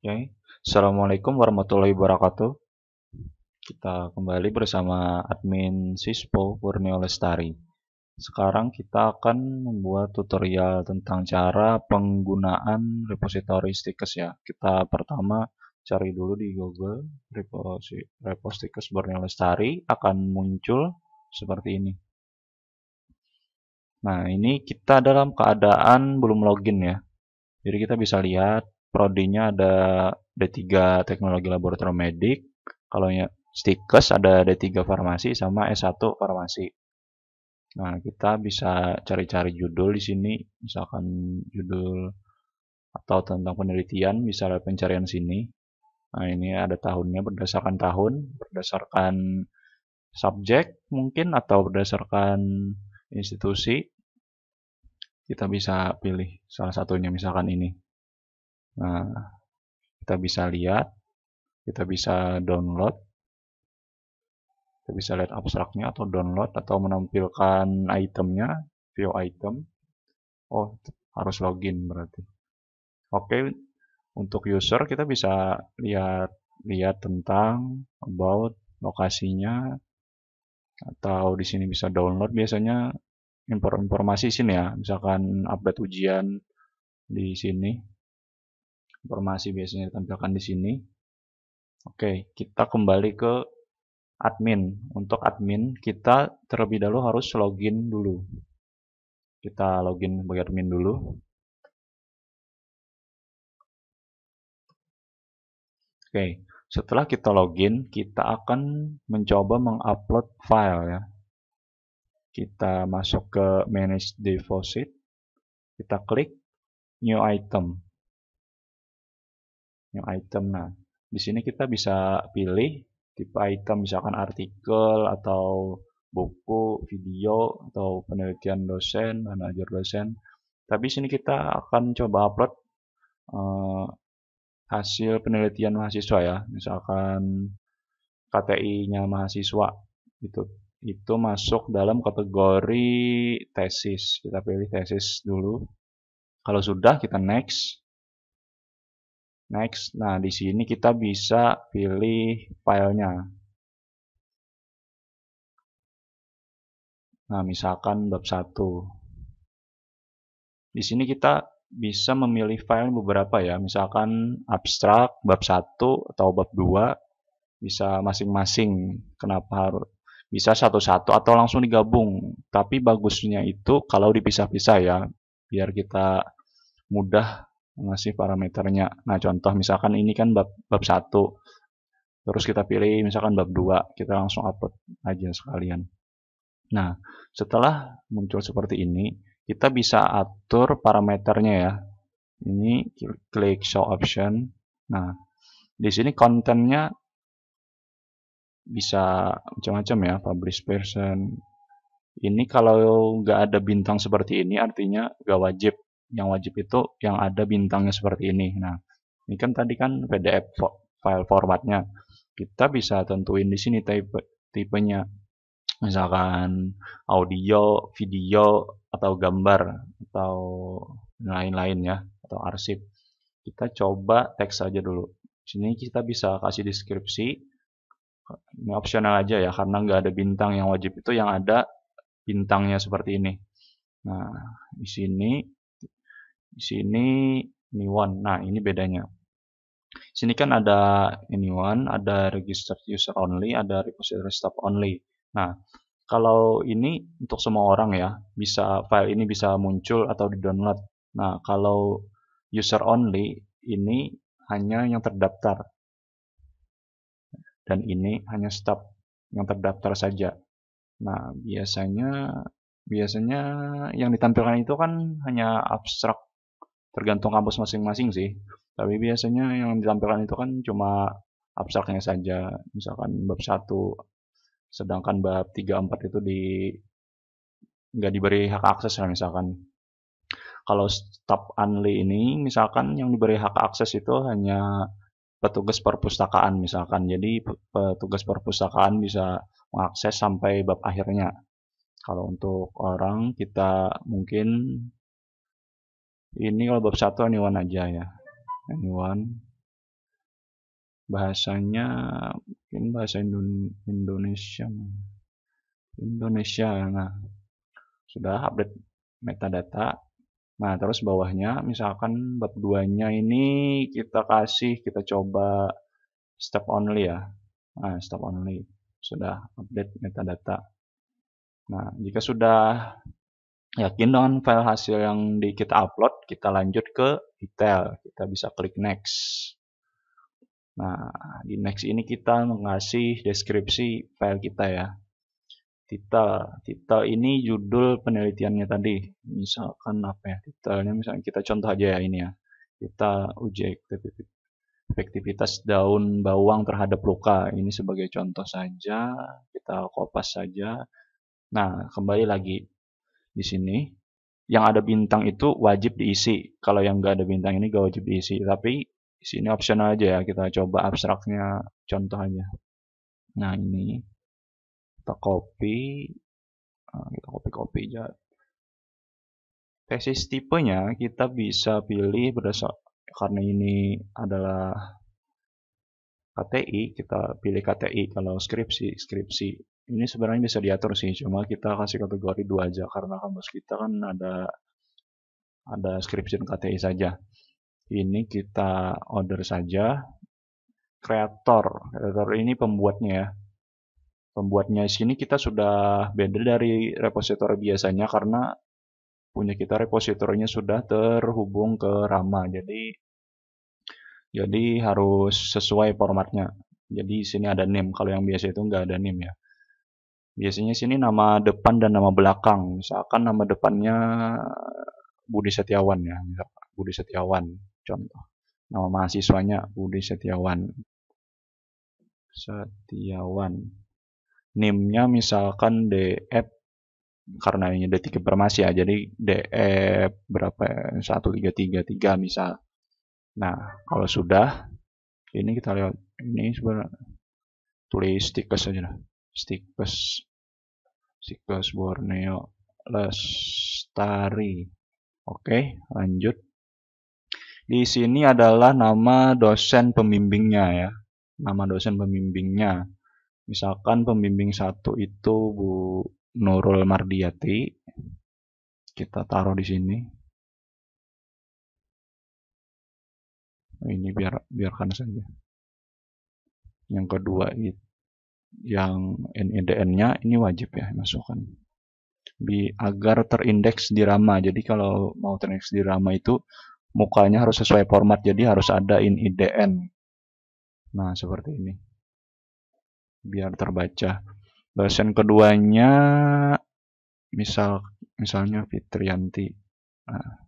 Oke, Assalamualaikum warahmatullahi wabarakatuh. Kita kembali bersama admin Sispo Borneo Lestari. Sekarang kita akan membuat tutorial tentang cara penggunaan repositori Stikes ya. Kita pertama cari dulu di Google repostikes Borneo Lestari, akan muncul seperti ini. Nah, ini kita dalam keadaan belum login ya. Jadi kita bisa lihat prodinya ada D3 Teknologi Laboratorium Medik, kalau ya Stikes ada D3 Farmasi sama S1 Farmasi. Nah, kita bisa cari-cari judul di sini, misalkan judul atau tentang penelitian bisa lewat pencarian sini. Nah, ini ada tahunnya berdasarkan tahun, berdasarkan subjek mungkin atau berdasarkan institusi. Kita bisa pilih salah satunya misalkan ini. Nah, kita bisa lihat, kita bisa download, kita bisa lihat abstraknya atau download atau menampilkan itemnya, view item. Oh, harus login berarti. Oke, untuk user kita bisa lihat lihat tentang about lokasinya atau di sini bisa download biasanya informasi sini ya, misalkan update ujian di sini. Informasi biasanya ditampilkan di sini. Oke, kita kembali ke admin. Untuk admin, kita terlebih dahulu harus login dulu. Kita login sebagai admin dulu. Oke, setelah kita login, kita akan mencoba mengupload file ya. Kita masuk ke Manage Deposit, kita klik New Item. New Item, nah di sini kita bisa pilih tipe item, misalkan artikel atau buku, video, atau penelitian dosen, dan ajar dosen. Tapi sini kita akan coba upload hasil penelitian mahasiswa ya, misalkan KTI-nya mahasiswa itu masuk dalam kategori tesis. Kita pilih tesis dulu. Kalau sudah kita next. Next. Nah, di sini kita bisa pilih filenya. Nah, misalkan bab 1. Di sini kita bisa memilih file beberapa ya, misalkan abstrak, bab 1 atau bab 2, bisa masing-masing. Kenapa harus bisa satu-satu atau langsung digabung. Tapi bagusnya itu kalau dipisah-pisah ya, biar kita mudah ngasih parameternya. Nah, contoh misalkan ini kan bab 1. Terus kita pilih misalkan bab 2, kita langsung upload aja sekalian. Nah, setelah muncul seperti ini, kita bisa atur parameternya ya. Ini klik show option. Nah, di sini kontennya bisa macam-macam ya, publish person. Ini kalau nggak ada bintang seperti ini artinya nggak wajib. Yang wajib itu yang ada bintangnya seperti ini. Nah, ini kan tadi kan PDF file formatnya. Kita bisa tentuin di sini tipenya. Misalkan audio, video, atau gambar, atau lain-lain ya, atau arsip. Kita coba teks saja dulu. Di sini kita bisa kasih deskripsi. Ini opsional aja ya, karena nggak ada bintang. Yang wajib itu yang ada bintangnya seperti ini. Nah, di sini ini one. Nah, ini bedanya. Sini kan ada anyone, ada registered user only, ada repository staff only. Nah, kalau ini untuk semua orang ya, bisa file ini bisa muncul atau di-download. Nah, kalau user only ini hanya yang terdaftar dan ini hanya staff yang terdaftar saja. Nah, biasanya yang ditampilkan itu kan hanya abstrak, tergantung kampus masing-masing sih. Tapi biasanya yang ditampilkan itu kan cuma abstraknya saja, misalkan bab 1, sedangkan bab 3, 4 itu nggak diberi hak akses lah misalkan. Kalau staff only ini, misalkan yang diberi hak akses itu hanya petugas perpustakaan misalkan. Jadi petugas perpustakaan bisa mengakses sampai bab akhirnya. Kalau untuk orang kita mungkin ini kalau bab 1 anyone aja ya. Anyone. Bahasanya mungkin bahasa Indonesia. Indonesia. Nah, sudah update metadata. Nah, terus bawahnya misalkan bab 2-nya ini kita coba step only ya. Nah, step only. Sudah update metadata. Nah, jika sudah yakin dengan file hasil yang kita upload, kita lanjut ke detail. Kita bisa klik next. Nah, di next ini kita mengasih deskripsi file kita ya. Titel ini judul penelitiannya tadi. Misalkan apa ya? Titelnya misalnya kita contoh aja ya ini ya. Kita uji efektivitas daun bawang terhadap luka. Ini sebagai contoh saja. Kita kopas saja. Nah, kembali lagi di sini. Yang ada bintang itu wajib diisi. Kalau yang nggak ada bintang ini nggak wajib diisi. Tapi di sini optional aja ya. Kita coba abstraknya contoh aja. Nah, ini kita copy. Nah, kita copy aja. Tesis tipenya kita bisa pilih berdasar karena ini adalah KTI, kita pilih KTI. Kalau skripsi ini sebenarnya bisa diatur sih, cuma kita kasih kategori 2 aja karena kampus kita kan ada skripsi dan KTI saja. Ini kita order saja. Kreator ini pembuatnya ya. Pembuatnya sini kita sudah beda dari repositori biasanya karena punya kita repositorinya sudah terhubung ke Rama. Jadi harus sesuai formatnya. Jadi sini ada name. Kalau yang biasa itu nggak ada name ya. Biasanya sini nama depan dan nama belakang. Misalkan nama depannya Budi Setiawan ya. Misalkan Budi Setiawan. Contoh. Nama mahasiswanya Budi Setiawan. Name-nya misalkan DF karena ini D3 Farmasi ya. Jadi DF berapa ya? 1333 misal. Nah, kalau sudah ini kita lihat ini sebenarnya tulis Stikes aja lah. Stikes Borneo Lestari. Oke, lanjut. Di sini adalah nama dosen pembimbingnya ya. Nama dosen pembimbingnya. Misalkan pembimbing 1 itu Bu Nurul Mardiati. Kita taruh di sini. Ini biarkan saja. Yang kedua itu yang NIDN-nya ini wajib ya masukkan. Agar terindeks di Rama. Jadi kalau mau terindeks di Rama itu mukanya harus sesuai format. Jadi harus ada INIDN. Nah, seperti ini. Biar terbaca. Dosen keduanya misalnya Fitrianti. Nah,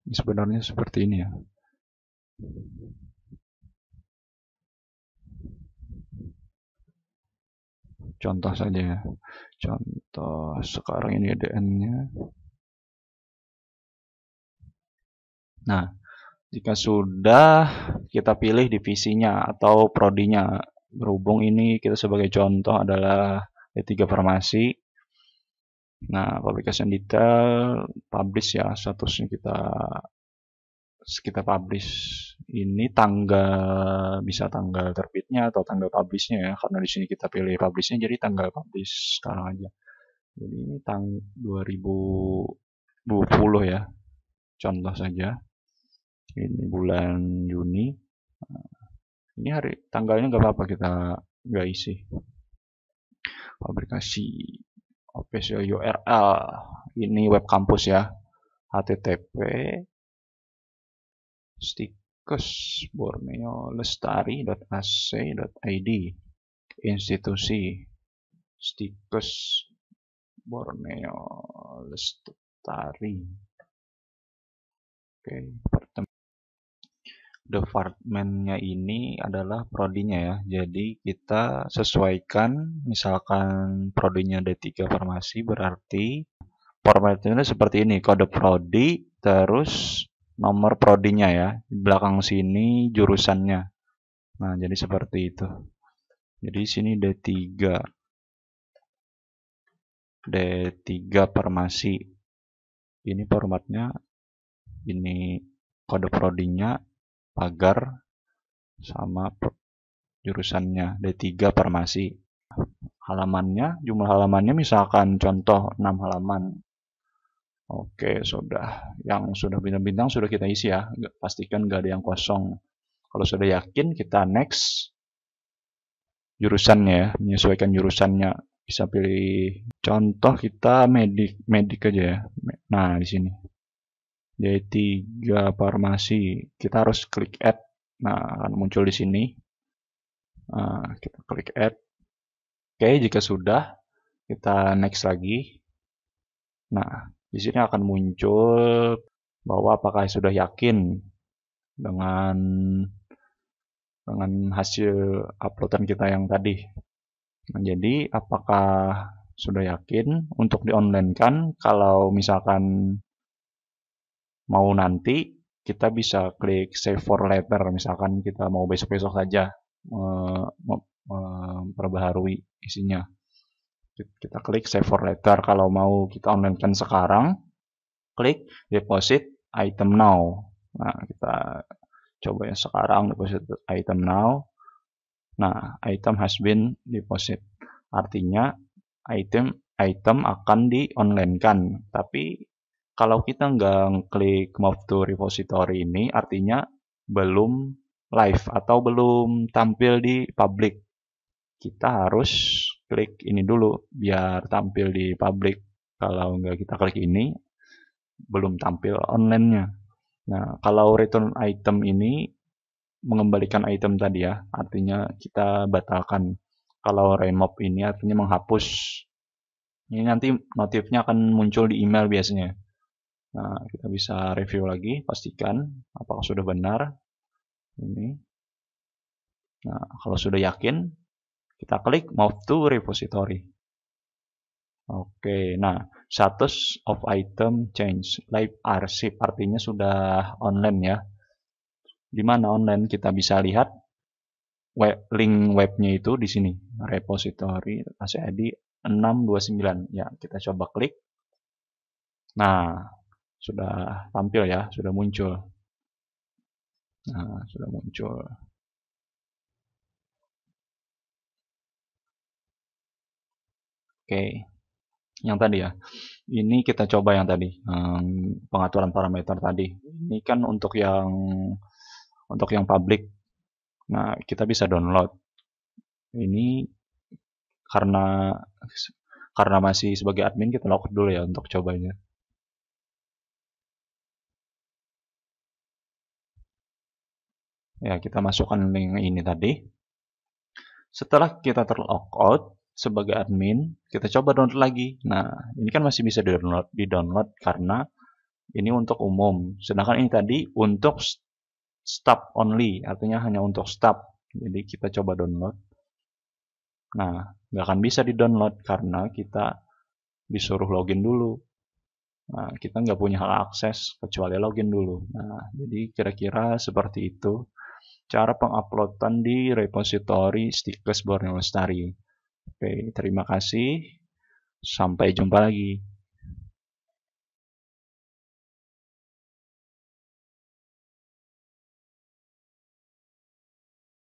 ini sebenarnya seperti ini ya. Contoh saja ya. Contoh sekarang ini INIDN-nya. Nah, jika sudah kita pilih divisinya atau prodinya. Berhubung ini kita sebagai contoh adalah D3 Farmasi. Nah, publication detail, publish ya, statusnya kita publish. Ini bisa tanggal terbitnya atau tanggal publishnya ya, karena di sini kita pilih publishnya jadi tanggal publish sekarang aja. Jadi ini tanggal 2020 ya, contoh saja. Ini bulan Juni. Ini tanggalnya nggak apa-apa kita nggak isi. Publikasi official URL. Ini web kampus ya. HTTP Stikes Borneo Lestari.ac.id. Institusi Stikes Borneo Lestari. Oke, departemennya ini adalah prodinya ya. Jadi kita sesuaikan, misalkan prodinya D3 Farmasi berarti formatnya seperti ini, kode prodi terus nomor prodinya ya. Di belakang sini jurusannya. Nah, jadi seperti itu. Jadi sini D3 Farmasi. ini formatnya, ini kode prodinya, pagar, sama jurusannya D3 farmasi. Halamannya, jumlah halamannya misalkan contoh 6 halaman. Oke, sudah. Yang sudah bintang-bintang sudah kita isi ya. Pastikan nggak ada yang kosong. Kalau sudah yakin, kita next. Jurusannya ya, menyesuaikan jurusannya. Bisa pilih contoh kita medik aja ya. Nah, di sini. D3 farmasi. Kita harus klik add. Nah, akan muncul di sini. Nah, kita klik add. Oke, jika sudah, kita next lagi. Nah, di sini akan muncul bahwa apakah sudah yakin dengan hasil uploadan kita yang tadi. Nah, jadi apakah sudah yakin untuk di-online-kan? Kalau misalkan mau nanti, kita bisa klik save for later. Misalkan kita mau besok-besok saja memperbaharui isinya. Kita klik save for later. Kalau mau kita online-kan sekarang, klik deposit item now. Nah, kita coba yang sekarang, deposit item now. Nah, item has been deposit. Artinya item akan di-online-kan. Tapi kalau kita nggak klik move to repository ini, artinya belum live atau belum tampil di public. Kita harus klik ini dulu biar tampil di public. Kalau nggak kita klik ini, belum tampil online-nya. Nah, kalau return item ini mengembalikan item tadi ya, artinya kita batalkan. Kalau remove ini artinya menghapus. Ini nanti notifnya akan muncul di email biasanya. Nah, kita bisa review lagi, pastikan apakah sudah benar. Ini. Nah, kalau sudah yakin, kita klik move to repository. Oke, nah status of item change, live archive artinya sudah online ya. Di mana online kita bisa lihat link webnya itu di sini, repository ACID 629. Ya, kita coba klik. Nah, sudah tampil ya, sudah muncul. Nah, sudah muncul. Oke, yang tadi ya. Ini kita coba yang tadi, pengaturan parameter tadi. Ini kan untuk yang public. Nah, kita bisa download. Ini karena masih sebagai admin kita login dulu ya untuk cobanya. Ya, kita masukkan link ini tadi. Setelah kita terlogout sebagai admin, kita coba download lagi. Nah, ini kan masih bisa di-download karena ini untuk umum. Sedangkan ini tadi untuk staff only, artinya hanya untuk staff. Jadi kita coba download. Nah, nggak akan bisa di-download karena kita disuruh login dulu. Nah, kita nggak punya hak akses kecuali login dulu. Nah, jadi kira-kira seperti itu cara penguploadan di repository Stikes Borneo Lestari. Oke, terima kasih. Sampai jumpa lagi.